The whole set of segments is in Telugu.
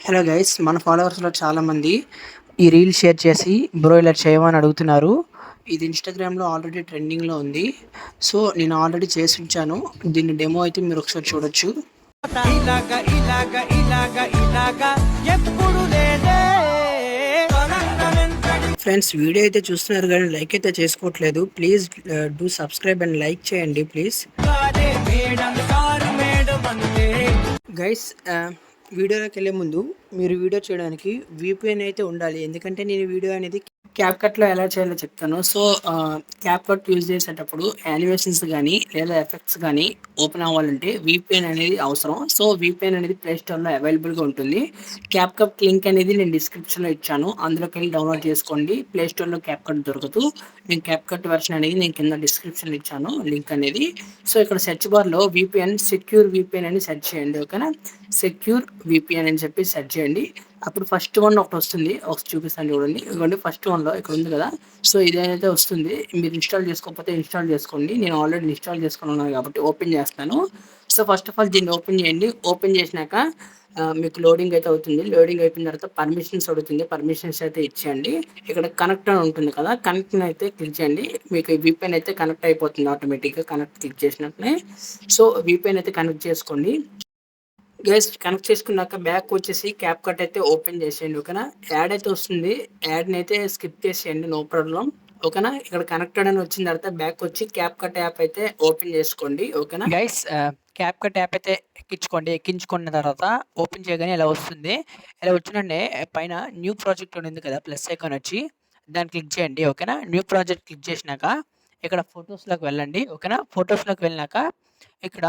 హలో గైస్, మన ఫాలోవర్స్లో చాలామంది ఈ రీల్ షేర్ చేసి బ్రో ఇలా చేయమని అడుగుతున్నారు. ఇది ఇన్స్టాగ్రామ్లో ఆల్రెడీ ట్రెండింగ్లో ఉంది. సో నేను ఆల్రెడీ చేసి ఉంచాను. దీన్ని డెమో అయితే మీరు ఒకసారి చూడొచ్చు. ఇలాగా ఇలాగా ఇలాగా ఇలాగా ఎప్పుడు లేదే ఫ్రెండ్స్, వీడియో అయితే చూస్తున్నారు కానీ లైక్ అయితే చేసుకోవట్లేదు. Please do subscribe and like చేయండి ప్లీజ్ గైస్. వీడియోలోకి వెళ్ళే ముందు మీరు వీడియో చేయడానికి VPN అయితే ఉండాలి. ఎందుకంటే నేను వీడియో అనేది క్యాప్కట్లో ఎలా చేయాలో చెప్తాను. సో క్యాప్కట్ యూజ్ చేసేటప్పుడు యానిమేషన్స్ కానీ లేదా ఎఫెక్ట్స్ కానీ ఓపెన్ అవ్వాలంటే VPN అనేది అవసరం. సో VPN అనేది ప్లే స్టోర్లో అవైలబుల్గా ఉంటుంది. క్యాప్కట్ లింక్ అనేది నేను డిస్క్రిప్షన్లో ఇచ్చాను, అందులోకి వెళ్ళి డౌన్లోడ్ చేసుకోండి. ప్లే స్టోర్లో క్యాప్కట్ దొరకదు. నేను క్యాప్కట్ వెర్షన్ అనేది నేను కింద డిస్క్రిప్షన్లో ఇచ్చాను లింక్ అనేది. సో ఇక్కడ సెర్చ్ బార్లో VPN సెక్యూర్ VPN అని సెర్చ్ చేయండి. ఓకేనా, సెక్యూర్ VPN అని చెప్పి సెర్చ్ చేయండి. అప్పుడు ఫస్ట్ వన్ ఒకటి వస్తుంది, ఒకటి చూపిస్తాను చూడండి. ఇదిగోండి ఫస్ట్ వన్లో ఇక్కడ ఉంది కదా. సో ఇదైతే వస్తుంది. మీరు ఇన్స్టాల్ చేసుకోకపోతే ఇన్స్టాల్ చేసుకోండి. నేను ఆల్రెడీ ఇన్స్టాల్ చేసుకుని ఉన్నాను కాబట్టి ఓపెన్ చేస్తాను. సో ఫస్ట్ ఆఫ్ ఆల్ దీన్ని ఓపెన్ చేయండి. ఓపెన్ చేసినాక మీకు లోడింగ్ అయితే అవుతుంది. లోడింగ్ అయిపోయిన తర్వాత పర్మిషన్స్ అడుగుతుంది. పర్మిషన్స్ అయితే ఇచ్చేయండి. ఇక్కడ కనెక్ట్ అని ఉంటుంది కదా, కనెక్ట్ అయితే క్లిక్ చేయండి. మీకు VPN అయితే కనెక్ట్ అయిపోతుంది ఆటోమేటిక్గా కనెక్ట్ క్లిక్ చేసినట్లే. సో VPN అయితే కనెక్ట్ చేసుకోండి గైస్. కనెక్ట్ చేసుకున్నాక బ్యాక్ వచ్చేసి క్యాప్కట్ అయితే ఓపెన్ చేసేయండి. ఓకేనా, యాడ్ అయితే వస్తుంది, యాడ్ని అయితే స్కిప్ చేసేయండి, నో ప్రాబ్లం. ఓకేనా, ఇక్కడ కనెక్టెడ్ అని వచ్చిన తర్వాత బ్యాక్ వచ్చి క్యాప్కట్ యాప్ అయితే ఓపెన్ చేసుకోండి. ఓకేనా గైస్, క్యాప్కట్ యాప్ అయితే ఎక్కించుకోండి. ఎక్కించుకున్న తర్వాత ఓపెన్ చేయగానే ఇలా వస్తుంది. ఇలా వచ్చినంటే పైన న్యూ ప్రాజెక్ట్ ఉంది కదా, ప్లస్ ఐకాన్ వచ్చి దాన్ని క్లిక్ చేయండి. ఓకేనా, న్యూ ప్రాజెక్ట్ క్లిక్ చేసినాక ఇక్కడ ఫొటోస్లోకి వెళ్ళండి. ఓకేనా, ఫొటోస్లోకి వెళ్ళినాక ఇక్కడ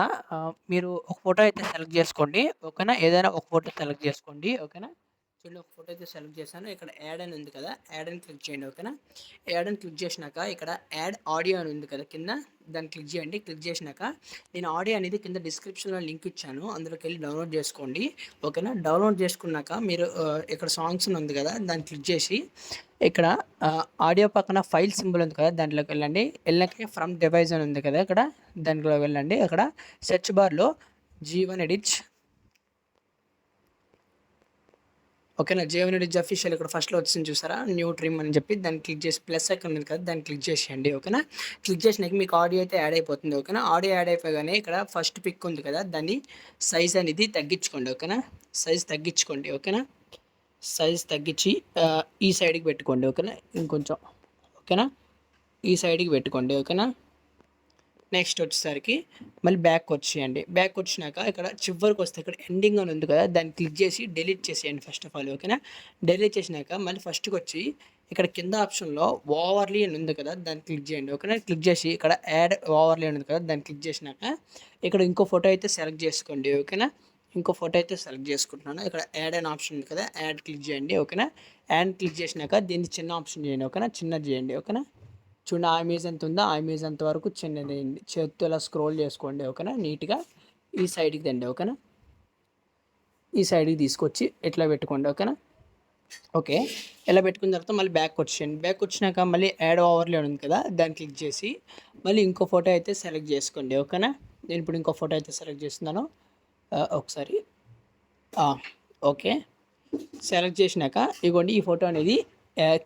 మీరు ఒక ఫోటో అయితే సెలెక్ట్ చేసుకోండి. ఓకేనా, ఏదైనా ఒక ఫోటో సెలెక్ట్ చేసుకోండి. ఓకేనా, చూడండి ఒక ఫోటో అయితే సెలెక్ట్ చేశాను. ఇక్కడ యాడ్ అని ఉంది కదా, యాడ్ అని క్లిక్ చేయండి. ఓకేనా, యాడ్ అని క్లిక్ చేసినాక ఇక్కడ యాడ్ ఆడియో అని ఉంది కదా కింద, దాన్ని క్లిక్ చేయండి. క్లిక్ చేసినాక నేను ఆడియో అనేది కింద డిస్క్రిప్షన్లో లింక్ ఇచ్చాను, అందులోకి వెళ్ళి డౌన్లోడ్ చేసుకోండి. ఓకేనా, డౌన్లోడ్ చేసుకున్నాక మీరు ఇక్కడ సాంగ్స్ ఉంది కదా, దాన్ని క్లిక్ చేసి ఇక్కడ ఆడియో పక్కన ఫైల్ సింబల్ ఉంది కదా, దాంట్లోకి వెళ్ళండి. వెళ్ళాక ఫ్రమ్ డివైస్ అని ఉంది కదా, ఇక్కడ దాంట్లో వెళ్ళండి. అక్కడ సెర్చ్ బార్లో G1 ఎడిట్స్. ఓకేనా, G1 ఎడిట్స్ అఫీషియల్ ఇక్కడ ఫస్ట్లో వచ్చింది చూసారా, న్యూ ట్రిమ్ అని చెప్పి దాన్ని క్లిక్ చేసి ప్లస్ ఐకాన్ ఉంది కదా, దాన్ని క్లిక్ చేసేయండి. ఓకేనా, క్లిక్ చేసినాక మీకు ఆడియో అయితే యాడ్ అయిపోతుంది. ఓకేనా, ఆడియో యాడ్ అయిపోగానే ఇక్కడ ఫస్ట్ పిక్ ఉంది కదా, దాన్ని సైజ్ అనేది తగ్గించుకోండి. ఓకేనా, సైజ్ తగ్గించుకోండి. ఓకేనా, సైజ్ తగ్గించి ఈ సైడ్కి పెట్టుకోండి. ఓకేనా, ఇంకొంచెం. ఓకేనా, ఈ సైడ్కి పెట్టుకోండి. ఓకేనా, నెక్స్ట్ వచ్చేసరికి మళ్ళీ బ్యాక్ వచ్చేయండి. బ్యాక్ వచ్చినాక ఇక్కడ చివరికి వస్తే ఇక్కడ ఎండింగ్ అని ఉంది కదా, దాన్ని క్లిక్ చేసి డిలీట్ చేసేయండి ఫస్ట్ ఆఫ్ ఆల్. ఓకేనా, డిలీట్ చేసినాక మళ్ళీ ఫస్ట్కి వచ్చి ఇక్కడ కింద ఆప్షన్లో ఓవర్లీ అని ఉంది కదా, దాన్ని క్లిక్ చేయండి. ఓకేనా, క్లిక్ చేసి ఇక్కడ యాడ్ ఓవర్లీ అని ఉంది కదా, దాన్ని క్లిక్ చేసినాక ఇక్కడ ఇంకో ఫోటో అయితే సెలెక్ట్ చేసుకోండి. ఓకేనా, ఇంకో ఫోటో అయితే సెలెక్ట్ చేసుకుంటున్నాను. ఇక్కడ యాడ్ అనే ఆప్షన్ ఉంది కదా, యాడ్ క్లిక్ చేయండి. ఓకేనా, యాడ్ క్లిక్ చేసినాక దీన్ని చిన్న ఆప్షన్ చేయండి. ఓకేనా, చిన్నది చేయండి. ఓకేనా, చూడండి ఆ ఇమేజ్ ఎంత ఉందో ఆ ఇమేజ్ అంత వరకు చిన్నది చేత్తో ఇలా స్క్రోల్ చేసుకోండి. ఓకేనా, నీట్గా ఈ సైడ్కి తండి. ఓకేనా, ఈ సైడ్కి తీసుకొచ్చి ఇట్లా పెట్టుకోండి. ఓకేనా, ఓకే, ఇలా పెట్టుకున్న తర్వాత మళ్ళీ బ్యాక్ వచ్చేయండి. బ్యాక్ వచ్చినాక మళ్ళీ యాడ్ ఓవర్లే ఉంది కదా, దాన్ని క్లిక్ చేసి మళ్ళీ ఇంకో ఫోటో అయితే సెలెక్ట్ చేసుకోండి. ఓకేనా, నేను ఇప్పుడు ఇంకో ఫోటో అయితే సెలెక్ట్ చేస్తున్నాను. ఒకసారి ఓకే, సెలెక్ట్ చేసినాక ఇగోండి ఈ ఫోటో అనేది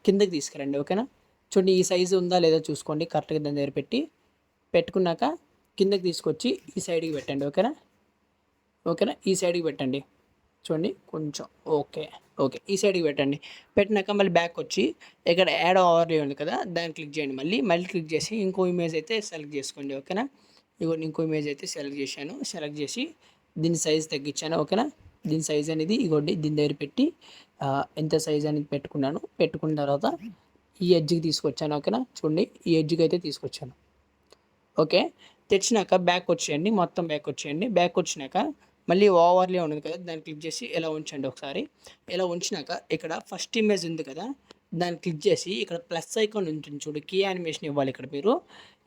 కిందకి తీసుకురండి. ఓకేనా, చూడండి ఈ సైజు ఉందా లేదా చూసుకోండి, కరెక్ట్గా దాని దగ్గర పెట్టుకున్నాక కిందకి తీసుకొచ్చి ఈ సైడ్కి పెట్టండి. ఓకేనా, ఓకేనా, ఈ సైడ్కి పెట్టండి. చూడండి కొంచెం ఓకే, ఓకే, ఈ సైడ్కి పెట్టండి. పెట్టినాక మళ్ళీ బ్యాక్ వచ్చి ఇక్కడ యాడ్ ఓవర్లే ఉంది కదా, దాన్ని క్లిక్ చేయండి. మళ్ళీ క్లిక్ చేసి ఇంకో ఇమేజ్ అయితే సెలెక్ట్ చేసుకోండి. ఓకేనా, ఇగోండి ఇంకో ఇమేజ్ అయితే సెలెక్ట్ చేశాను. సెలెక్ట్ చేసి దీని సైజ్ తగ్గించాను. ఓకేనా, దీని సైజ్ అనేది ఇగోండి దీని దగ్గర పెట్టి ఎంత సైజ్ అనేది పెట్టుకున్నాను. పెట్టుకున్న తర్వాత ఈ ఎడ్జ్కి తీసుకొచ్చాను. ఓకేనా, చూడండి ఈ ఎడ్జ్కి అయితే తీసుకొచ్చాను. ఓకే, తెచ్చినాక బ్యాక్ వచ్చేయండి, మొత్తం బ్యాక్ వచ్చేయండి. బ్యాక్ వచ్చినాక మళ్ళీ ఓవర్లే ఉంది కదా, దాన్ని క్లిక్ చేసి ఇలా ఉంచండి ఒకసారి. ఇలా ఉంచినాక ఇక్కడ ఫస్ట్ ఇమేజ్ ఉంది కదా, దాన్ని క్లిక్ చేసి ఇక్కడ ప్లస్ ఐకాన్ ఉంటుంది చూడు, కీ యానిమేషన్ ఇవ్వాలి. ఇక్కడ మీరు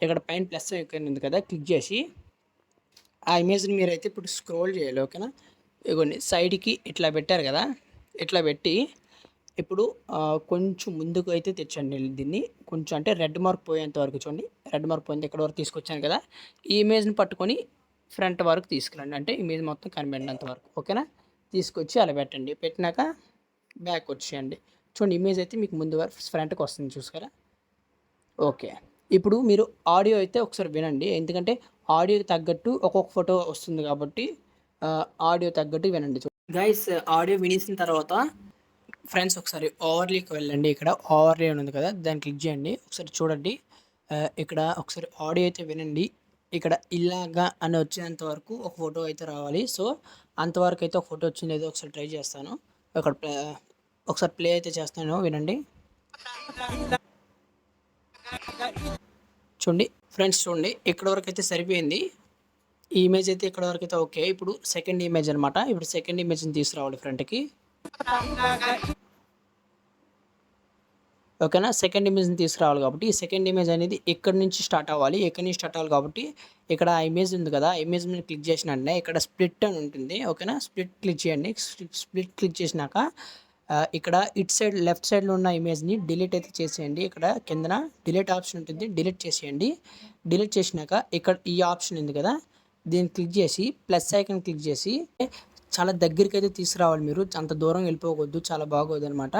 ఇక్కడ పైన ప్లస్ ఐకాన్ ఉంది కదా, క్లిక్ చేసి ఆ ఇమేజ్ని మీరైతే ఇప్పుడు స్క్రోల్ చేయాలి. ఓకేనా, ఇగోండి సైడ్కి ఇట్లా పెట్టారు కదా, ఇట్లా పెట్టి ఇప్పుడు కొంచెం ముందుకు అయితే తెచ్చండి దీన్ని. కొంచెం అంటే రెడ్ మార్క్ పోయేంత వరకు చూడండి, రెడ్ మార్క్ పోయింది ఇక్కడ వరకు తీసుకొచ్చాను కదా, ఈ ఇమేజ్ని పట్టుకొని ఫ్రంట్ వరకు తీసుకురండి, అంటే ఇమేజ్ మొత్తం కనిపెట్టినంత వరకు. ఓకేనా, తీసుకొచ్చి అలా పెట్టండి. పెట్టినాక బ్యాక్ వచ్చేయండి. చూడండి ఇమేజ్ అయితే మీకు ముందు వరకు ఫ్రంట్‌కి వస్తుంది చూసారా? ఓకే. ఇప్పుడు మీరు ఆడియో అయితే ఒకసారి వినండి. ఎందుకంటే ఆడియోకి తగ్గట్టు ఒక్కొక్క ఫోటో వస్తుంది కాబట్టి ఆడియో తగ్గట్టు వినండి. గైస్ ఆడియో వినేసిన తర్వాత ఫ్రెండ్స్ ఒకసారి ఓవర్లీకి వెళ్ళండి. ఇక్కడ ఓవర్లీ అని ఉంది కదా! దాన్ని క్లిక్ చేయండి. ఒకసారి చూడండి. ఇక్కడ ఒకసారి ఆడియో అయితే వినండి. ఇక్కడ ఇలాగా అని వచ్చేంత వరకు ఒక ఫోటో అయితే రావాలి. సో, అంతవరకు అయితే ఒక ఫోటో వచ్చిందో లేదో ఒకసారి ట్రై చేస్తాను. ఇక్కడ ఒకసారి ప్లే అయితే చేస్తాను వినండి. చూడండి ఫ్రెండ్స్ చూడండి ఇక్కడ వరకు అయితే సరిపోయింది. ఈ ఇమేజ్ అయితే ఇక్కడ వరకు అయితే ఓకే. ఇప్పుడు సెకండ్ ఇమేజ్ అనమాట. ఇప్పుడు సెకండ్ ఇమేజ్‌ని తీసుకురావాలి ఫ్రంట్‌కి. ఓకేనా? సెకండ్ ఇమేజ్‌ని తీసుకురావాలి కాబట్టి, ఈ సెకండ్ ఇమేజ్ అనేది ఇక్కడి నుంచి స్టార్ట్ అవ్వాలి. ఇక్కడి నుంచి స్టార్ట్ అవ్వాలి కాబట్టి, ఇక్కడ ఆ ఇమేజ్ ఉంది కదా! ఆ ఇమేజ్ మీద క్లిక్ చేసిన వెంటనే ఇక్కడ స్ప్లిట్ అని ఉంటుంది. ఓకేనా? స్ప్లిట్ క్లిక్ చేయండి. స్ప్లిట్ క్లిక్ చేసినాక ఇక్కడ ఇటు సైడ్ లెఫ్ట్ సైడ్‌లో ఉన్న ఇమేజ్‌ని డిలీట్ అయితే చేసేయండి. ఇక్కడ కిందన డిలీట్ ఆప్షన్ ఉంటుంది. డిలీట్ చేసేయండి. డిలీట్ చేసినాక ఇక్కడ ఈ ఆప్షన్ ఉంది కదా! దీన్ని క్లిక్ చేసి ప్లస్ ఐకాన్ క్లిక్ చేసి చాలా దగ్గరికైతే తీసుకురావాలి మీరు. అంత దూరం వెళ్ళిపోకూడదు. చాలా బాగోదనమాట.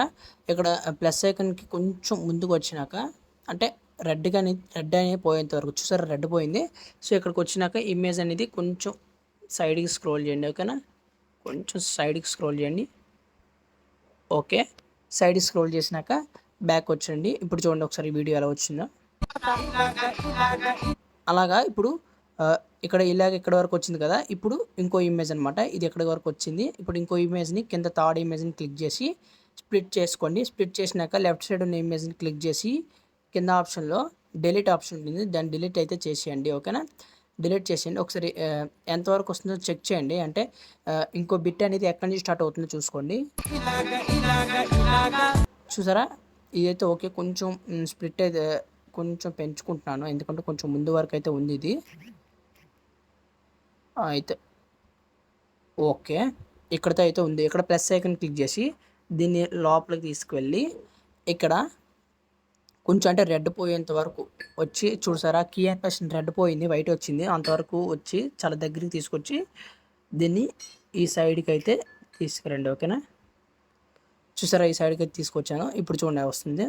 ఇక్కడ ప్లస్ ఐకాన్‌కి కొంచెం ముందుకు వచ్చినాక అంటే రెడ్ అనేది పోయేంత వరకు చూసారా రెడ్ పోయింది. సో, ఇక్కడికొచ్చినాక ఇమేజ్ అనేది కొంచెం సైడ్‌కి స్క్రోల్ చేయండి. ఓకేనా? కొంచెం సైడ్‌కి స్క్రోల్ చేయండి. ఓకే. సైడ్‌కి స్క్రోల్ చేసినాక బ్యాక్ వచ్చేయండి. ఇప్పుడు చూడండి ఒకసారి వీడియో ఎలా వచ్చిందో. అలాగా ఇప్పుడు ఇక్కడ ఇలాగ ఇక్కడి వరకు వచ్చింది కదా! ఇప్పుడు ఇంకో ఇమేజ్ అనమాట. ఇది ఎక్కడి వరకు వచ్చింది. ఇప్పుడు ఇంకో ఇమేజ్‌ని కింద థర్డ్ ఇమేజ్‌ని క్లిక్ చేసి స్ప్లిట్ చేసుకోండి. స్ప్లిట్ చేసినాక లెఫ్ట్ సైడ్ ఉన్న ఇమేజ్‌ని క్లిక్ చేసి కింద ఆప్షన్‌లో డిలీట్ ఆప్షన్ ఉంటుంది. దాన్ని డిలీట్ అయితే చేసేయండి. ఓకేనా? డిలీట్ చేసేయండి. ఒకసారి ఎంతవరకు వస్తుందో చెక్ చేయండి. అంటే ఇంకో బిట్ అనేది ఎక్కడి నుంచి స్టార్ట్ అవుతుందో చూసుకోండి. చూసారా? ఇదైతే ఓకే. కొంచెం స్ప్లిట్ అయితే కొంచెం పెంచుకుంటున్నాను. ఎందుకంటే కొంచెం ముందు వరకు అయితే ఉంది ఇది. అయితే ఓకే. ఇక్కడితో అయితే ఉంది. ఇక్కడ ప్లస్ ఐకాన్ క్లిక్ చేసి దీన్ని లోపలికి తీసుకువెళ్ళి ఇక్కడ కొంచెం అంటే రెడ్ పోయేంత వరకు వచ్చి చూసారా కీ యానిమేషన్ రెడ్ పోయింది. వైట్ వచ్చింది. అంతవరకు వచ్చి చాలా దగ్గరికి తీసుకొచ్చి దీన్ని ఈ సైడ్‌కి అయితే తీసుకురండి. ఓకేనా? చూసారా ఈ సైడ్‌కి అయితే తీసుకొచ్చాను. ఇప్పుడు చూడండి వస్తుంది.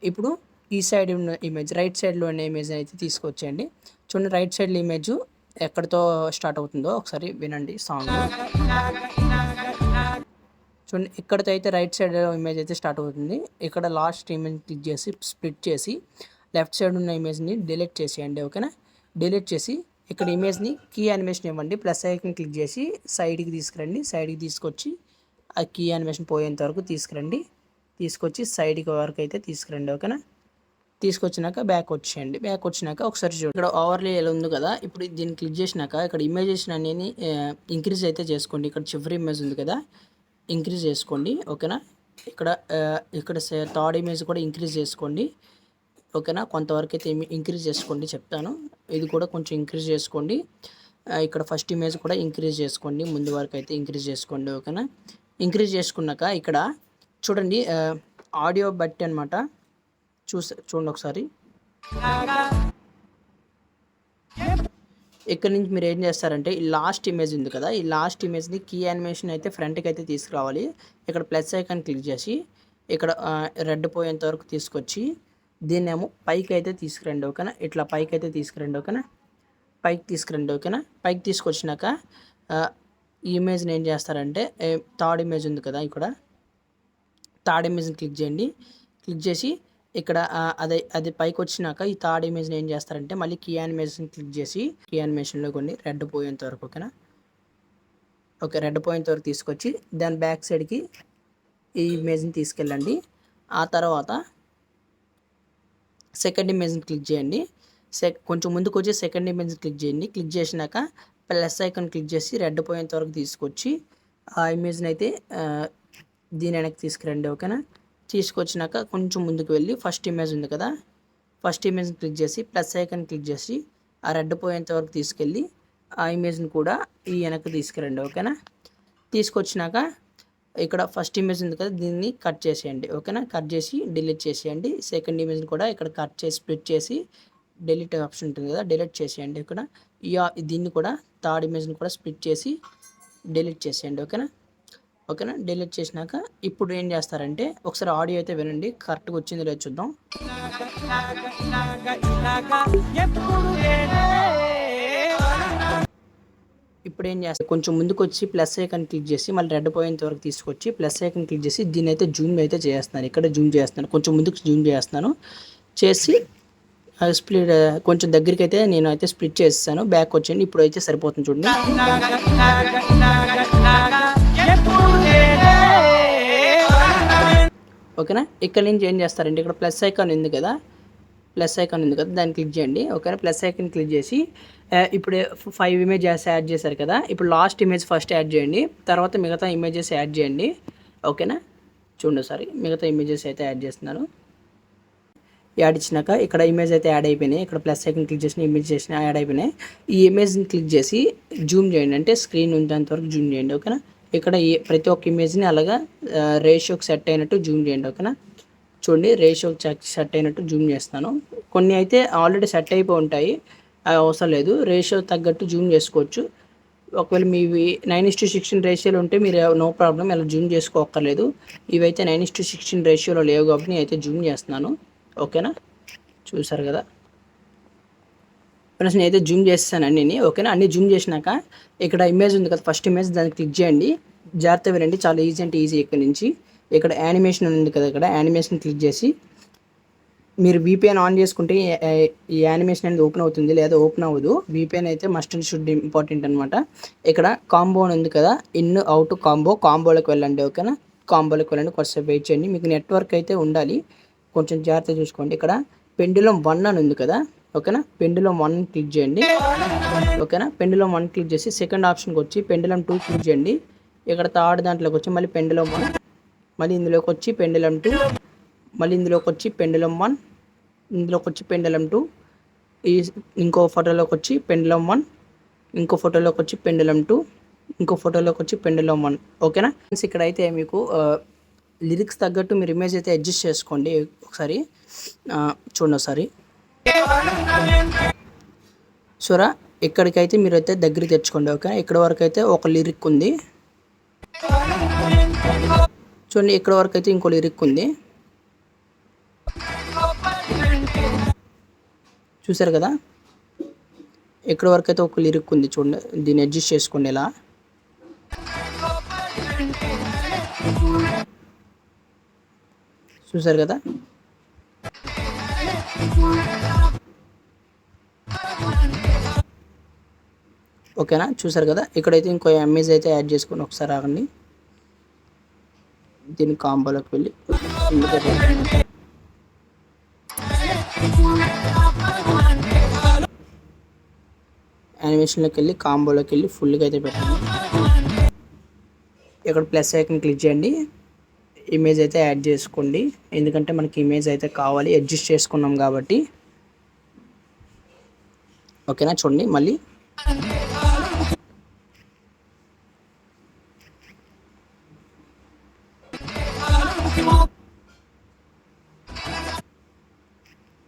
ఇప్పుడు ఈ సైడ్ ఉన్న ఇమేజ్ రైట్ సైడ్‌లో ఉన్న ఇమేజ్ అయితే తీసుకొచ్చేయండి. చూడండి రైట్ సైడ్‌లో ఇమేజ్ ఎక్కడితో స్టార్ట్ అవుతుందో ఒకసారి వినండి సాంగ్. చూడండి ఇక్కడితో అయితే రైట్ సైడ్ ఇమేజ్ అయితే స్టార్ట్ అవుతుంది. ఇక్కడ లాస్ట్ ఇమేజ్ క్లిక్ చేసి స్ప్లిట్ చేసి లెఫ్ట్ సైడ్ ఉన్న ఇమేజ్‌ని డిలీట్ చేసేయండి. ఓకేనా? డిలీట్ చేసి ఇక్కడ ఇమేజ్‌ని కీ యానిమేషన్ ఇవ్వండి. ప్లస్ ఐకాన్ క్లిక్ చేసి సైడ్‌కి తీసుకురండి. సైడ్‌కి తీసుకొచ్చి ఆ కీ యానిమేషన్ పోయేంత వరకు తీసుకురండి. తీసుకొచ్చి సైడ్‌కి వరకు అయితే తీసుకురండి. ఓకేనా? తీసుకొచ్చినాక బ్యాక్ వచ్చేయండి. బ్యాక్ వచ్చినాక ఒకసారి చూడండి. ఇక్కడ ఓవర్లే ఎలా ఉంది కదా! ఇప్పుడు దీన్ని క్లిక్ చేసినాక ఇక్కడ ఇమేజెస్ అనేది ఇంక్రీజ్ అయితే చేసుకోండి. ఇక్కడ చివరి ఇమేజ్ ఉంది కదా! ఇంక్రీజ్ చేసుకోండి. ఓకేనా? ఇక్కడ ఇక్కడ థర్డ్ ఇమేజ్ కూడా ఇంక్రీజ్ చేసుకోండి. ఓకేనా? కొంతవరకు అయితే ఇంక్రీజ్ చేసుకోండి చెప్తాను. ఇది కూడా కొంచెం ఇంక్రీజ్ చేసుకోండి. ఇక్కడ ఫస్ట్ ఇమేజ్ కూడా ఇంక్రీజ్ చేసుకోండి. ముందు వరకు అయితే ఇంక్రీజ్ చేసుకోండి. ఓకేనా? ఇంక్రీజ్ చేసుకున్నాక ఇక్కడ చూడండి ఆడియో బట్టి అనమాట. చూడండి ఒకసారి. ఇక్కడ నుంచి మీరు ఏం చేస్తారంటే ఈ లాస్ట్ ఇమేజ్ ఉంది కదా! ఈ లాస్ట్ ఇమేజ్‌ని కీ యానిమేషన్ అయితే ఫ్రంట్‌కి అయితే తీసుకురావాలి. ఇక్కడ ప్లస్ ఐకాన్ క్లిక్ చేసి ఇక్కడ రెడ్ పోయేంత వరకు తీసుకొచ్చి దీన్నేమో పైకి అయితే తీసుకురండి. ఓకేనా? ఇట్లా పైకి అయితే తీసుకురండి. ఓకేనా? పైకి తీసుకురండి. ఓకేనా? పైకి తీసుకొచ్చినాక ఈ ఇమేజ్‌ని ఏం చేస్తారంటే థర్డ్ ఇమేజ్ ఉంది కదా! ఇక్కడ థర్డ్ ఇమేజ్‌ని క్లిక్ చేయండి. క్లిక్ చేసి ఇక్కడ అది పైకి వచ్చినాక ఈ థర్డ్ ఇమేజ్‌ని ఏం చేస్తారంటే మళ్ళీ కీ యానిమేషన్ క్లిక్ చేసి కీ యానిమేషన్‌లో కొన్ని రెడ్ పోయేంత వరకు ఓకేనా? ఓకే. రెడ్ పోయేంత వరకు తీసుకొచ్చి దాని బ్యాక్ సైడ్‌కి ఈ ఇమేజ్‌ని తీసుకెళ్ళండి. ఆ తర్వాత సెకండ్ ఇమేజ్‌ని క్లిక్ చేయండి. కొంచెం ముందుకు వచ్చి సెకండ్ ఇమేజ్‌ని క్లిక్ చేయండి. క్లిక్ చేసినాక ప్లస్ ఐకాన్ క్లిక్ చేసి రెడ్ పోయేంత వరకు తీసుకొచ్చి ఆ ఇమేజ్‌ని అయితే దీని వెనక్కి తీసుకురండి. ఓకేనా? తీసుకొచ్చినాక కొంచెం ముందుకు వెళ్ళి ఫస్ట్ ఇమేజ్ ఉంది కదా! ఫస్ట్ ఇమేజ్‌ని క్లిక్ చేసి ప్లస్ ఐకాన్ క్లిక్ చేసి ఆ రెడ్ పోయేంత వరకు తీసుకెళ్ళి ఆ ఇమేజ్‌ని కూడా ఈ వెనక్కి తీసుకురండి. ఓకేనా? తీసుకొచ్చినాక ఇక్కడ ఫస్ట్ ఇమేజ్ ఉంది కదా! దీన్ని కట్ చేసేయండి. ఓకేనా? కట్ చేసి డిలీట్ చేసేయండి. సెకండ్ ఇమేజ్‌ని కూడా ఇక్కడ కట్ చేసి స్ప్లిట్ చేసి డిలీట్ ఆప్షన్ ఉంటుంది కదా, డిలీట్ చేసేయండి. ఇక్కడ దీన్ని కూడా థర్డ్ ఇమేజ్ని కూడా స్ప్లిట్ చేసి డిలీట్ చేసేయండి. ఓకేనా. డిలీట్ చేసినాక ఇప్పుడు ఏం చేస్తారంటే ఒకసారి ఆడియో అయితే వినండి, కరెక్ట్గా వచ్చింది లేదు చూద్దాం. ఇప్పుడు ఏం చేస్తారు, కొంచెం ముందుకు వచ్చి ప్లస్ ఐకాన్ క్లిక్ చేసి మళ్ళీ రెడ్ పోయేంత వరకు తీసుకొచ్చి ప్లస్ ఐకాన్ క్లిక్ చేసి దీన్ని అయితే జూమ్ అయితే చేస్తున్నాను. ఇక్కడ జూమ్ చేస్తున్నాను, కొంచెం ముందుకు జూమ్ చేస్తున్నాను. చేసి స్ప్లిట్ కొంచెం దగ్గరికి అయితే నేను అయితే స్ప్లిట్ చేస్తాను. బ్యాక్ వచ్చేయండి. ఇప్పుడు అయితే సరిపోతుంది చూడండి. ఓకేనా. ఇక్కడ నుంచి ఏం చేస్తారంటే ఇక్కడ ప్లస్ ఐకాన్ ఉంది కదా, దాన్ని క్లిక్ చేయండి. ఓకేనా. ప్లస్ ఐకాన్ క్లిక్ చేసి ఇప్పుడు 5 ఇమేజెస్ యాడ్ చేశారు కదా, ఇప్పుడు లాస్ట్ ఇమేజ్ ఫస్ట్ యాడ్ చేయండి, తర్వాత మిగతా ఇమేజెస్ యాడ్ చేయండి. ఓకేనా. చూడండి ఒకసారి మిగతా ఇమేజెస్ అయితే యాడ్ చేస్తున్నాను. యాడ్ ఇచ్చినాక ఇక్కడ ఇమేజ్ అయితే యాడ్ అయిపోయినాయి. ఇక్కడ ప్లస్ ఐకాన్ క్లిక్ చేసిన ఇమేజ్ చేసిన యాడ్ అయిపోయినాయి. ఈ ఇమేజ్ని క్లిక్ చేసి జూమ్ చేయండి, అంటే స్క్రీన్ ఉండేంత వరకు జూమ్ చేయండి. ఓకేనా. ఇక్కడ ప్రతి ఒక్క ఇమేజ్ని అలాగా రేషియోకి సెట్ అయినట్టు జూమ్ చేయండి. ఓకేనా. చూడండి రేషియోకి సెట్ అయినట్టు జూమ్ చేస్తాను. కొన్ని అయితే ఆల్రెడీ సెట్ అయిపోయి ఉంటాయి, అవి అవసరం లేదు, రేషియో తగ్గట్టు జూమ్ చేసుకోవచ్చు. ఒకవేళ మీవి 9:16 రేషియోలో ఉంటే మీరు నో ప్రాబ్లం ఇలా జూమ్ చేసుకోక్కర్లేదు. ఇవైతే 9:16 రేషియోలో లేవు కాబట్టి నేనైతే జూమ్ చేస్తున్నాను. ఓకేనా. చూసారు కదా ఫ్రెండ్స్, నేనైతే జూమ్ చేస్తాను అన్నీ. ఓకేనా. అన్నీ జూమ్ చేసినాక ఇక్కడ ఇమేజ్ ఉంది కదా, ఫస్ట్ ఇమేజ్, దాన్ని క్లిక్ చేయండి. జాగ్రత్త వినండి, చాలా ఈజీ అంటే ఈజీ. ఇక్కడ నుంచి ఇక్కడ యానిమేషన్ ఉంది కదా, ఇక్కడ యానిమేషన్ క్లిక్ చేసి మీరు VPN ఆన్ చేసుకుంటే ఈ యానిమేషన్ అనేది ఓపెన్ అవుతుంది, లేదా ఓపెన్ అవ్వదు. VPN అయితే మస్ట్ అండ్ షుడ్ ఇంపార్టెంట్ అనమాట. ఇక్కడ కాంబో అని ఉంది కదా, ఇన్ అవుట్ కాంబోలోకి వెళ్ళండి. ఓకేనా. కాంబోలోకి వెళ్ళండి, కొంచెం వెయిట్ చేయండి. మీకు నెట్వర్క్ అయితే ఉండాలి, కొంచెం జాగ్రత్త చూసుకోండి. ఇక్కడ పెండులం 1 అని ఉంది కదా, ఓకేనా. పెండులం 1 క్లిక్ చేయండి. ఓకేనా. పెండులం 1 క్లిక్ చేసి సెకండ్ ఆప్షన్కి వచ్చి పెండులం 2 క్లిక్ చేయండి. ఇక్కడ థర్డ్ దాంట్లోకి వచ్చి మళ్ళీ పెండులం 1, మళ్ళీ ఇందులోకి వచ్చి పెండులం 2, మళ్ళీ ఇందులోకి వచ్చి పెండులం 1, ఇందులోకి వచ్చి పెండులం 2, ఈ ఇంకో ఫోటోలోకి వచ్చి పెండులం 1, ఇంకో ఫోటోలోకి వచ్చి పెండులం 2, ఇంకో ఫోటోలోకి వచ్చి పెండులం 1. ఓకేనా. ఇక్కడ అయితే మీకు లిరిక్స్ తగ్గట్టు మీరు ఇమేజ్ అయితే అడ్జస్ట్ చేసుకోండి. ఒకసారి చూడండి ఒకసారి. సరే, ఇక్కడికైతే మీరు అయితే దగ్గర తెచ్చుకోండి. ఓకే. ఇక్కడ వరకు అయితే ఒక లిరిక్ ఉంది చూడండి, ఇక్కడ వరకు అయితే ఇంకో లిరిక్ ఉంది, చూసారు కదా. ఇక్కడ వరకు అయితే ఒక లిరిక్ ఉంది చూడండి, దీన్ని అడ్జస్ట్ చేసుకోండి ఇలా. చూసారు కదా. ఓకేనా. చూసారు కదా. ఇక్కడైతే ఇంకో ఇమేజ్ అయితే యాడ్ చేసుకొని ఒకసారి ఆగండి. దీని కాంబోలోకి వెళ్ళి యానిమేషన్లోకి వెళ్ళి కాంబోలోకి వెళ్ళి ఫుల్గా అయితే పెట్టండి. ఇక్కడ ప్లస్ ఐకాన్ క్లిక్ చేయండి, ఇమేజ్ అయితే యాడ్ చేసుకోండి, ఎందుకంటే మనకి ఇమేజ్ అయితే కావాలి, అడ్జస్ట్ చేసుకున్నాం కాబట్టి. ఓకేనా. చూడండి మళ్ళీ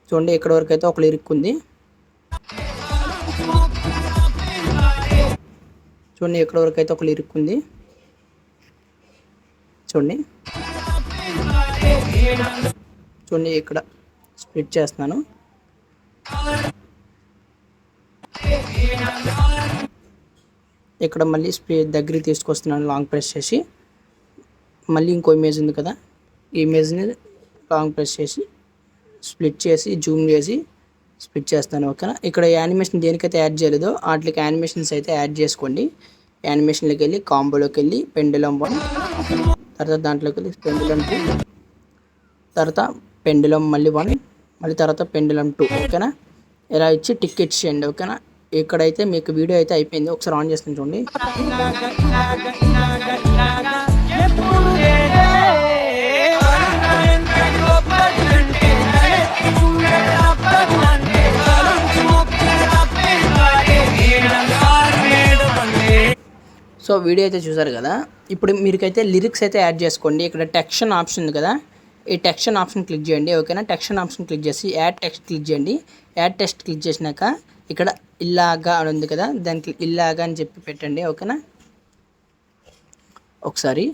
చూడండి, ఇక్కడ వరకు అయితే ఒక లిరిక్ ఉంది, చూడండి ఇక్కడ వరకు అయితే ఒక లిరిక్ ఉంది. చూడండి ఇక్కడ స్ప్లిట్ చేస్తున్నాను. ఇక్కడ మళ్ళీ దగ్గరికి తీసుకొస్తున్నాను, లాంగ్ ప్రెస్ చేసి. మళ్ళీ ఇంకో ఇమేజ్ ఉంది కదా, ఈ ఇమేజ్ని లాంగ్ ప్రెస్ చేసి స్ప్లిట్ చేసి జూమ్ చేసి స్ప్లిట్ చేస్తాను. ఓకేనా. ఇక్కడ యానిమేషన్ దేనికైతే యాడ్ చేయలేదో వాటికి యానిమేషన్స్ అయితే యాడ్ చేసుకోండి. యానిమేషన్లోకి వెళ్ళి కాంబోలోకి వెళ్ళి పెండులం 1, తర్వాత దాంట్లోకి వెళ్ళి పెండులం 2, తర్వాత పెండులం మళ్ళీ 1, మళ్ళీ తర్వాత పెండులం 2. ఓకేనా. ఇలా ఇచ్చి టిక్ ఇచ్చేయండి. ఓకేనా. ఇక్కడైతే మీకు వీడియో అయితే అయిపోయింది, ఒకసారి ఆన్ చేస్తాను చూడండి. సో వీడియో అయితే చూసారు కదా. ఇప్పుడు మీకైతే లిరిక్స్ అయితే యాడ్ చేసుకోండి. ఇక్కడ టెక్స్ట్ ఆప్షన్ ఉంది కదా, ఈ టెక్స్ట్ ఆప్షన్ క్లిక్ చేయండి. ఓకేనా, టెక్స్ట్ ఆప్షన్ క్లిక్ చేసి యాడ్ టెక్స్ట్ క్లిక్ చేయండి. యాడ్ టెక్స్ట్ క్లిక్ చేసినాక ఇక్కడ ఇలాగా అని ఉంది కదా, దానికి ఇలాగా అని చెప్పి పెట్టండి. ఓకేనా, ఒకసారి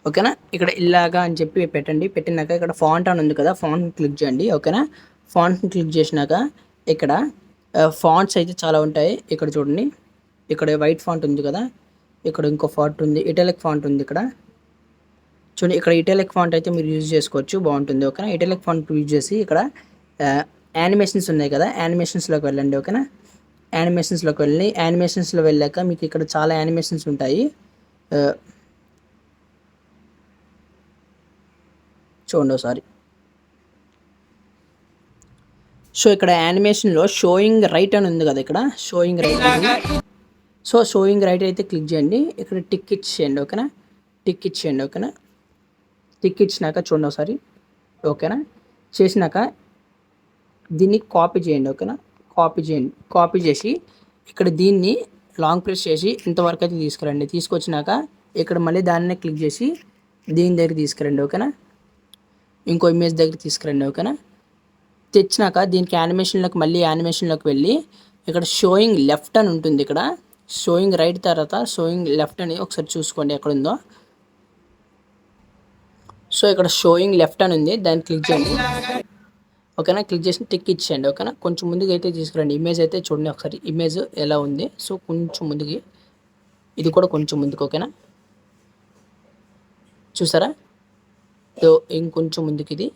ఓకేనా, ఇక్కడ ఇలాగా అని చెప్పి పెట్టండి. పెట్టినాక ఇక్కడ ఫాంట్ అని ఉంది కదా, ఫాంట్ క్లిక్ చేయండి. ఓకేనా, ఫాంట్ క్లిక్ చేసినాక ఇక్కడ ఫాంట్స్ అయితే చాలా ఉంటాయి. ఇక్కడ చూడండి, ఇక్కడ వైట్ ఫాంట్ ఉంది కదా, ఇక్కడ ఇంకో ఫాంట్ ఉంది, ఇటాలిక్ ఫాంట్ ఉంది. ఇక్కడ చూడండి, ఇక్కడ ఇటాలిక్ ఫాంట్ అయితే మీరు యూజ్ చేసుకోవచ్చు, బాగుంటుంది. ఓకేనా, ఇటాలిక్ ఫాంట్ యూజ్ చేసి ఇక్కడ యానిమేషన్స్ ఉన్నాయి కదా, యానిమేషన్స్లోకి వెళ్ళండి. ఓకేనా, యానిమేషన్స్లోకి వెళ్ళి యానిమేషన్స్లో వెళ్ళాక మీకు ఇక్కడ చాలా యానిమేషన్స్ ఉంటాయి. చూడండి ఒకసారి. సో ఇక్కడ యానిమేషన్లో షోయింగ్ రైట్ అని ఉంది కదా, ఇక్కడ షోయింగ్ రైట్ అని. సో షోయింగ్ రైట్ అయితే క్లిక్ చేయండి. ఇక్కడ టిక్ ఇచ్చేయండి. ఓకేనా, టిక్ ఇచ్చేయండి. ఓకేనా, టిక్ ఇచ్చినాక చూడండి ఒకసారి. ఓకేనా, చేసినాక దీన్ని కాపీ చేయండి. ఓకేనా, కాపీ చేయండి. కాపీ చేసి ఇక్కడ దీన్ని లాంగ్ ప్రెస్ చేసి ఇంతవరకు అయితే తీసుకురండి. తీసుకొచ్చినాక ఇక్కడ మళ్ళీ దాన్నే క్లిక్ చేసి దీని దగ్గర తీసుకురండి. ఓకేనా, ఇంకో ఇమేజ్ దగ్గర తీసుకురండి. ఓకేనా, తెచ్చినాక దీనికి యానిమేషన్లోకి మళ్ళీ యానిమేషన్లోకి వెళ్ళి ఇక్కడ షోయింగ్ లెఫ్ట్ అని ఉంటుంది. ఇక్కడ షోయింగ్ రైట్ తర్వాత షోయింగ్ లెఫ్ట్ అని ఒకసారి చూసుకోండి ఎక్కడ ఉందో. సో ఇక్కడ షోయింగ్ లెఫ్ట్ అని ఉంది, దాన్ని క్లిక్ చేయండి. ఓకేనా, క్లిక్ చేసి టిక్ ఇచ్చేయండి. ఓకేనా, కొంచెం ముందుకు అయితే తీసుకురండి. ఇమేజ్ అయితే చూడండి ఒకసారి, ఇమేజ్ ఎలా ఉంది. సో కొంచెం ముందుకి, ఇది కూడా కొంచెం ముందుకు. ఓకేనా, చూసారా, ఇంకొంచెం ముందుకు ఇది.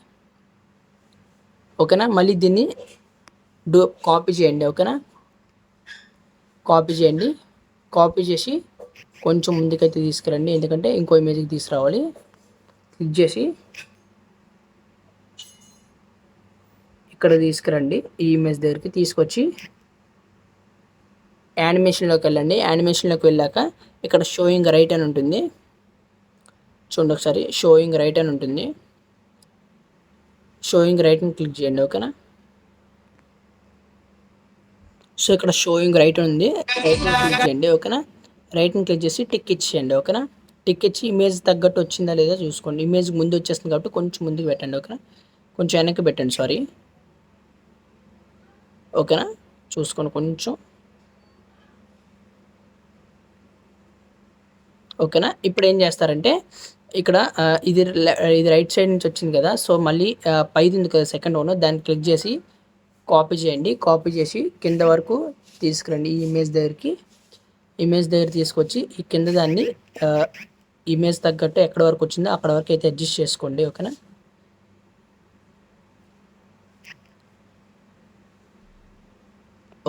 ఓకేనా, మళ్ళీ దీన్ని కాపీ చేయండి. ఓకేనా, కాపీ చేయండి. కాపీ చేసి కొంచెం ముందుకైతే తీసుకురండి, ఎందుకంటే ఇంకో ఇమేజ్కి తీసుకురావాలి. క్లిక్ చేసి ఇక్కడ తీసుకురండి, ఈ ఇమేజ్ దగ్గరికి తీసుకొచ్చి యానిమేషన్లోకి వెళ్ళండి. యానిమేషన్లోకి వెళ్ళాక ఇక్కడ షోయింగ్ రైట్ అని ఉంటుంది. చూడండి ఒకసారి, షోయింగ్ రైట్ అని ఉంటుంది. షోయింగ్ రైట్ని క్లిక్ చేయండి. ఓకేనా, సో ఇక్కడ షోయింగ్ రైట్ ఉంది, రైట్ని క్లిక్ చేయండి. ఓకేనా, రైట్ని క్లిక్ చేసి టిక్ ఇచ్చేయండి. ఓకేనా, టిక్ ఇచ్చి ఇమేజ్ తగ్గట్టు వచ్చిందా లేదా చూసుకోండి. ఇమేజ్ ముందు వచ్చేస్తుంది కాబట్టి కొంచెం ముందుకు పెట్టండి. ఓకేనా, కొంచెం వెనక్కి పెట్టండి, సారీ. ఓకేనా, చూసుకోండి కొంచెం. ఓకేనా, ఇప్పుడు ఏం చేస్తారంటే ఇక్కడ ఇది రైట్ సైడ్ నుంచి వచ్చింది కదా, సో మళ్ళీ పైది ఉంది కదా సెకండ్ వన్, దాన్ని క్లిక్ చేసి కాపీ చేయండి. కాపీ చేసి కింద వరకు తీసుకురండి. ఈ ఇమేజ్ దగ్గర తీసుకొచ్చి ఈ కింద దాన్ని ఇమేజ్ తగ్గట్టు ఎక్కడ వరకు వచ్చిందో అక్కడ వరకు అయితే అడ్జస్ట్ చేసుకోండి. ఓకేనా,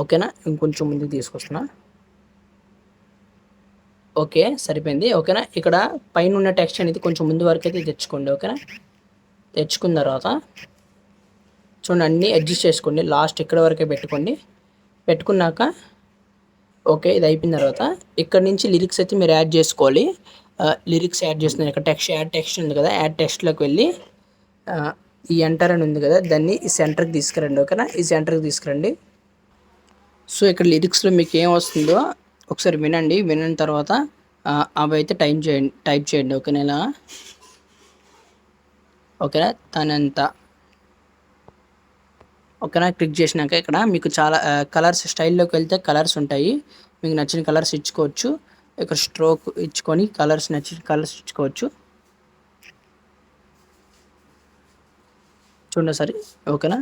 ఓకేనా, ఇంకొంచెం ముందుకు తీసుకొస్తున్నా. ఓకే, సరిపోయింది. ఓకేనా, ఇక్కడ పైన ఉన్న టెక్స్ట్ అనేది కొంచెం ముందు వరకు అయితే తెచ్చుకోండి. ఓకేనా, తెచ్చుకున్న తర్వాత చూడండి అన్నీ అడ్జస్ట్ చేసుకోండి. లాస్ట్ ఇక్కడ వరకే పెట్టుకోండి. పెట్టుకున్నాక ఓకే, ఇది అయిపోయిన తర్వాత ఇక్కడ నుంచి లిరిక్స్ అయితే మీరు యాడ్ చేసుకోవాలి. లిరిక్స్ యాడ్ చేస్తున్నారు. ఇక్కడ యాడ్ టెక్స్ట్ ఉంది కదా, యాడ్ టెక్స్ట్లోకి వెళ్ళి ఈ ఎంటర్ అని ఉంది కదా, దాన్ని ఈ సెంటర్కి తీసుకురండి. ఓకేనా, ఈ సెంటర్కి తీసుకురండి. సో ఇక్కడ లిరిక్స్లో మీకు ఏం వస్తుందో ఒకసారి వినండి. విన్న తర్వాత అవి అయితే టైప్ చేయండి. ఓకేనా, ఇలా. ఓకేనా, తనంతా. ఓకేనా, క్లిక్ చేసినాక ఇక్కడ మీకు చాలా కలర్స్ స్టైల్లోకి వెళ్తే కలర్స్ ఉంటాయి. మీకు నచ్చిన కలర్స్ ఇచ్చుకోవచ్చు. ఇక్కడ స్ట్రోక్ ఇచ్చుకొని నచ్చిన కలర్స్ ఇచ్చుకోవచ్చు. చూడండి సరే. ఓకేనా,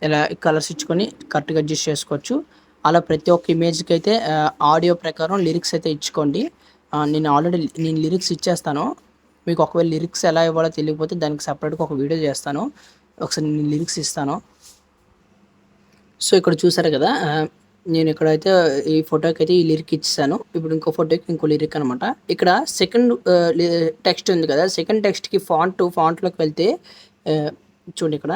ఇలా కలర్స్ ఇచ్చుకొని కరెక్ట్గా అడ్జస్ట్ చేసుకోవచ్చు. అలా ప్రతి ఒక్క ఇమేజ్కి అయితే ఆడియో ప్రకారం లిరిక్స్ అయితే ఇచ్చుకోండి. నేను లిరిక్స్ ఇచ్చేస్తాను. మీకు ఒకవేళ లిరిక్స్ ఎలా ఇవ్వాలో తెలియకపోతే దానికి సపరేట్గా ఒక వీడియో చేస్తాను. ఒకసారి నేను లిరిక్స్ ఇస్తాను. సో ఇక్కడ చూసారు కదా, నేను ఇక్కడైతే ఈ ఫోటోకి అయితే ఈ లిరిక్ ఇచ్చాను. ఇప్పుడు ఇంకో ఫోటోకి ఇంకో లిరిక్ అనమాట. ఇక్కడ సెకండ్ టెక్స్ట్ ఉంది కదా, సెకండ్ టెక్స్ట్కి ఫాంట్లోకి వెళ్తే చూడండి, ఇక్కడ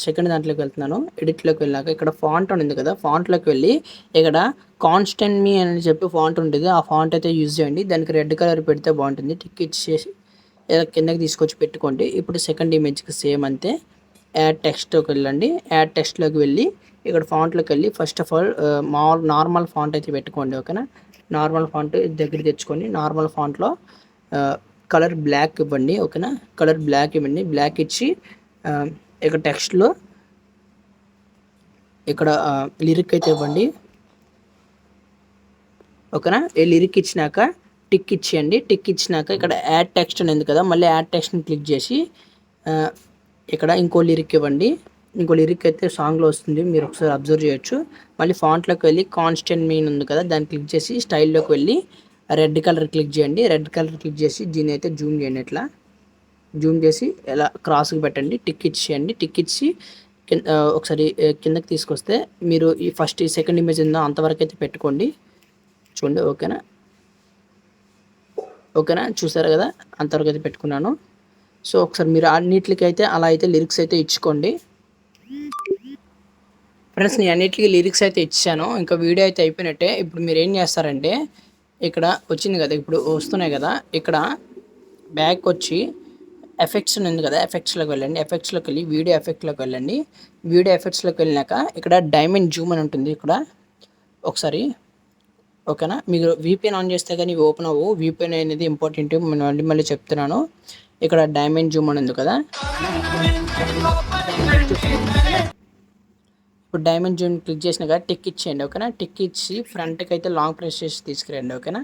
సెకండ్ దాంట్లోకి వెళ్తున్నాను. ఎడిట్లోకి వెళ్ళాక ఇక్కడ ఫాంట్ అని ఉంది కదా, ఫాంట్లోకి వెళ్ళి ఇక్కడ కాన్స్టెంట్ మీ అని చెప్పి ఫాంట్ ఉంటుంది. ఆ ఫాంట్ అయితే యూజ్ చేయండి. దానికి రెడ్ కలర్ పెడితే బాగుంటుంది. టిక్ ఇచ్చేసి ఇలా కిందకి తీసుకొచ్చి పెట్టుకోండి. ఇప్పుడు సెకండ్ ఇమేజ్కి సేమ్ అంతే. యాడ్ టెక్స్ట్లోకి వెళ్ళండి. యాడ్ టెక్స్ట్లోకి వెళ్ళి ఇక్కడ ఫాంట్లోకి వెళ్ళి first of all normal font అయితే పెట్టుకోండి. ఓకేనా, నార్మల్ ఫాంట్ దగ్గర తెచ్చుకొని నార్మల్ ఫాంట్లో కలర్ బ్లాక్ ఇవ్వండి. ఓకేనా, కలర్ బ్లాక్ ఇవ్వండి. బ్లాక్ ఇచ్చి ఇక్కడ టెక్స్ట్లో ఇక్కడ లిరిక్ అయితే ఇవ్వండి. ఓకేనా, ఈ లిరిక్ ఇచ్చినాక టిక్ ఇచ్చేయండి. టిక్ ఇచ్చినాక ఇక్కడ యాడ్ టెక్స్ట్ అని ఉంది కదా, మళ్ళీ యాడ్ టెక్స్ట్ని క్లిక్ చేసి ఇక్కడ ఇంకో లిరిక్ ఇవ్వండి. ఇంకో లిరిక్ అయితే సాంగ్లో వస్తుంది, మీరు ఒకసారి అబ్జర్వ్ చేయొచ్చు. మళ్ళీ ఫాంట్లోకి వెళ్ళి కాన్స్టెంట్ మీన్ ఉంది కదా, దాన్ని క్లిక్ చేసి స్టైల్లోకి వెళ్ళి రెడ్ కలర్ క్లిక్ చేయండి. రెడ్ కలర్ క్లిక్ చేసి దీని అయితే జూమ్ చేయండి. ఇట్లా జూమ్ చేసి ఎలా క్రాస్కి పెట్టండి. టిక్ ఇచ్చేయండి. టిక్ ఇచ్చి ఒకసారి కిందకి తీసుకొస్తే మీరు ఈ ఫస్ట్ ఈ సెకండ్ ఇమేజ్ ఉందో అంతవరకు అయితే పెట్టుకోండి. చూడండి. ఓకేనా, ఓకేనా, చూసారు కదా, అంతవరకు అయితే పెట్టుకున్నాను. సో ఒకసారి మీరు అన్నిటికీ అయితే అలా అయితే లిరిక్స్ అయితే ఇచ్చుకోండి. ఫ్రెండ్స్, నేను అన్నిటికీ లిరిక్స్ అయితే ఇచ్చాను. ఇంకా వీడియో అయితే అయిపోయినట్టే. ఇప్పుడు మీరు ఏం చేస్తారంటే ఇక్కడ వచ్చింది కదా, ఇప్పుడు వస్తున్నాయి కదా, ఇక్కడ బ్యాక్ వచ్చి ఎఫెక్ట్స్ ఉంది కదా, ఎఫెక్ట్స్లోకి వెళ్ళండి. ఎఫెక్ట్స్లోకి వెళ్ళి వీడియో ఎఫెక్ట్లోకి వెళ్ళండి. వీడియో ఎఫెక్ట్స్లోకి వెళ్ళినాక ఇక్కడ డైమండ్ జూమ్ అని ఉంటుంది ఇక్కడ ఒకసారి. ఓకేనా, మీరు VPN ఆన్ చేస్తే కానీ ఇవి ఓపెన్ అవ్వవు. VPN అనేది ఇంపార్టెంట్, నేను మళ్ళీ చెప్తున్నాను. ఇక్కడ డైమండ్ జూమ్ అని ఉంది కదా, ఇప్పుడు డైమండ్ జూమ్ క్లిక్ చేసినాక టిక్ ఇచ్చేయండి. ఓకేనా, టిక్ ఇచ్చి ఫ్రంట్కి అయితే లాంగ్ ప్రెస్ చేసి తీసుకురండి. ఓకేనా,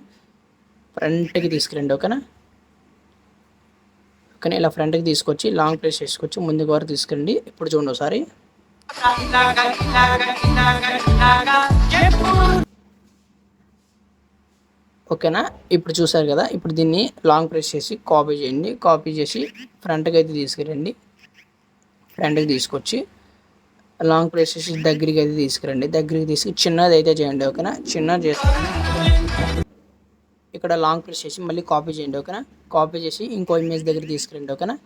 ఫ్రంట్కి తీసుకురండి. ఓకేనా, ఓకేనా, ఇలా ఫ్రంట్కి తీసుకొచ్చి లాంగ్ ప్రెస్ చేసుకొచ్చి ముందుకు వరకు తీసుకురండి. ఇప్పుడు చూడండి ఒకసారి. ఓకేనా, ఇప్పుడు చూసారు కదా, ఇప్పుడు దీన్ని లాంగ్ ప్రెస్ చేసి కాపీ చేయండి. కాపీ చేసి ఫ్రంట్కి అయితే తీసుకురండి. ఫ్రంట్కి తీసుకొచ్చి లాంగ్ ప్రెస్ చేసి దగ్గరికి అయితే తీసుకురండి. దగ్గరికి తీసుకు చిన్నది అయితే చేయండి. ఓకేనా, చిన్నది చేసుకుని ఇక్కడ లాంగ్ ప్రెస్ చేసి మళ్ళీ కాపీ చేయండి. ఓకేనా, కాపీ చేసి ఇంకో ఇమేజ్ దగ్గర తీసుకురండి. ఓకేనా,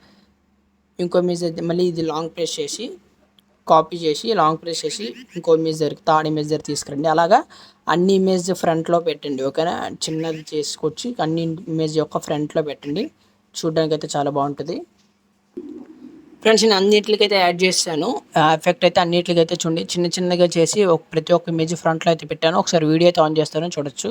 ఇంకో ఇమేజ్ అయితే మళ్ళీ ఇది లాంగ్ ప్రెస్ చేసి కాపీ చేసి లాంగ్ ప్రెస్ చేసి ఇంకో ఇమేజ్ దగ్గర థర్డ్ ఇమేజ్ దగ్గర తీసుకురండి. అలాగా అన్ని ఇమేజ్ ఫ్రంట్లో పెట్టండి. ఓకేనా, చిన్నది చేసుకొచ్చి అన్ని ఇమేజ్ యొక్క ఫ్రంట్లో పెట్టండి. చూడడానికి అయితే చాలా బాగుంటుంది. ఫ్రెండ్స్, నేను అన్నిటికైతే యాడ్ చేశాను. ఎఫెక్ట్ అయితే అన్నిటికైతే చూడండి చిన్న చిన్నగా చేసి ప్రతి ఒక్క ఇమేజ్ ఫ్రంట్లో అయితే పెట్టాను. ఒకసారి వీడియో అయితే ఆన్ చేస్తాను, చూడొచ్చు.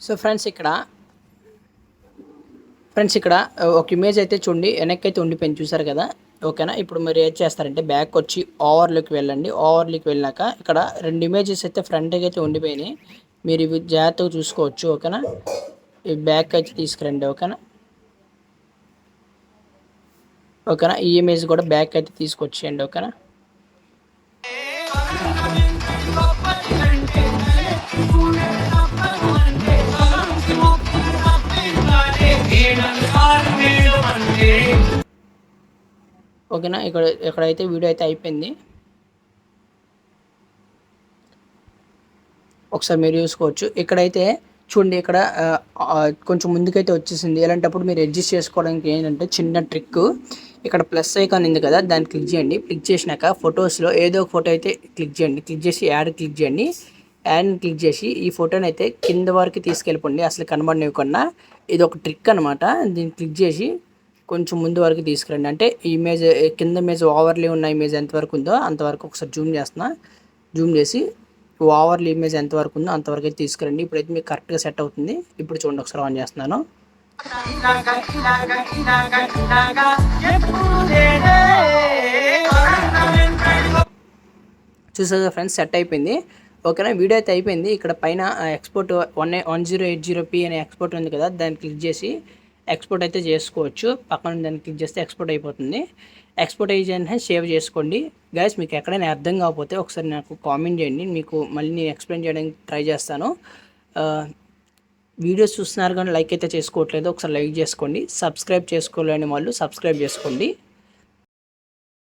సో ఫ్రెండ్స్, ఇక్కడ ఒక ఇమేజ్ అయితే చూడండి వెనక్కి అయితే ఉండిపోయింది, చూసారు కదా. ఓకేనా, ఇప్పుడు మీరు ఏం చేస్తారంటే బ్యాక్ వచ్చి ఓవర్లోకి వెళ్ళండి. ఓవర్లోకి వెళ్ళినాక ఇక్కడ 2 ఇమేజెస్ అయితే ఫ్రంట్కి అయితే ఉండిపోయినాయి, మీరు ఇవి జాగ్రత్తగా చూసుకోవచ్చు. ఓకేనా, ఈ బ్యాక్ అయితే తీసుకురండి. ఓకేనా, ఓకేనా, ఈ ఇమేజ్ కూడా బ్యాక్ అయితే తీసుకొచ్చేయండి. ఓకేనా, ఓకేనా, ఇక్కడైతే వీడియో అయితే అయిపోయింది. ఒకసారి మీరు చూసుకోవచ్చు. ఇక్కడైతే చూడండి, ఇక్కడ కొంచెం ముందుకైతే వచ్చేసింది. ఇలాంటప్పుడు మీరు అడ్జస్ట్ చేసుకోవడానికి ఏంటంటే చిన్న ట్రిక్, ఇక్కడ ప్లస్ ఐకాన్ ఉంది కదా, దాన్ని క్లిక్ చేయండి. క్లిక్ చేసినాక ఫొటోస్లో ఏదో ఒక ఫోటో అయితే క్లిక్ చేయండి. క్లిక్ చేసి యాడ్ క్లిక్ చేయండి. యాడ్ని క్లిక్ చేసి ఈ ఫోటోని అయితే కింద వరకు తీసుకెళ్ళిపోండి, అసలు కనబడనివ్వకుండా. ఇది ఒక ట్రిక్ అనమాట. దీన్ని క్లిక్ చేసి కొంచెం ముందు వరకు తీసుకురండి. అంటే ఈ ఇమేజ్ కింద ఇమేజ్ ఓవర్లీ ఉన్న ఇమేజ్ ఎంతవరకు ఉందో అంతవరకు ఒకసారి జూమ్ చేస్తున్నా. జూమ్ చేసి ఓవర్లీ ఇమేజ్ ఎంతవరకు ఉందో అంతవరకు అయితే తీసుకురండి. ఇప్పుడైతే మీకు కరెక్ట్గా సెట్ అవుతుంది. ఇప్పుడు చూడండి, ఒకసారి ఆన్ చేస్తున్నాను. చూసారు ఫ్రెండ్స్, సెట్ అయిపోయింది. ఓకేనా, వీడియో అయితే అయిపోయింది. ఇక్కడ పైన ఎక్స్పోర్ట్ 1080p అనే ఎక్స్పోర్ట్ ఉంది కదా, దాన్ని క్లిక్ చేసి ఎక్స్పోర్ట్ అయితే చేసుకోవచ్చు. పక్కన దాన్ని క్లిక్ చేస్తే ఎక్స్పోర్ట్ అయిపోతుంది. ఎక్స్పోర్ట్ అయ్యి సేవ్ చేసుకోండి. గైస్, మీకు ఎక్కడైనా అర్థం కాకపోతే ఒకసారి నాకు కామెంట్ చేయండి, మీకు మళ్ళీ నేను ఎక్స్ప్లెయిన్ చేయడానికి ట్రై చేస్తాను. వీడియోస్ చూస్తున్నారు కానీ లైక్ అయితే చేసుకోవట్లేదు, ఒకసారి లైక్ చేసుకోండి. సబ్స్క్రైబ్ చేసుకోలేని వాళ్ళు సబ్స్క్రైబ్ చేసుకోండి.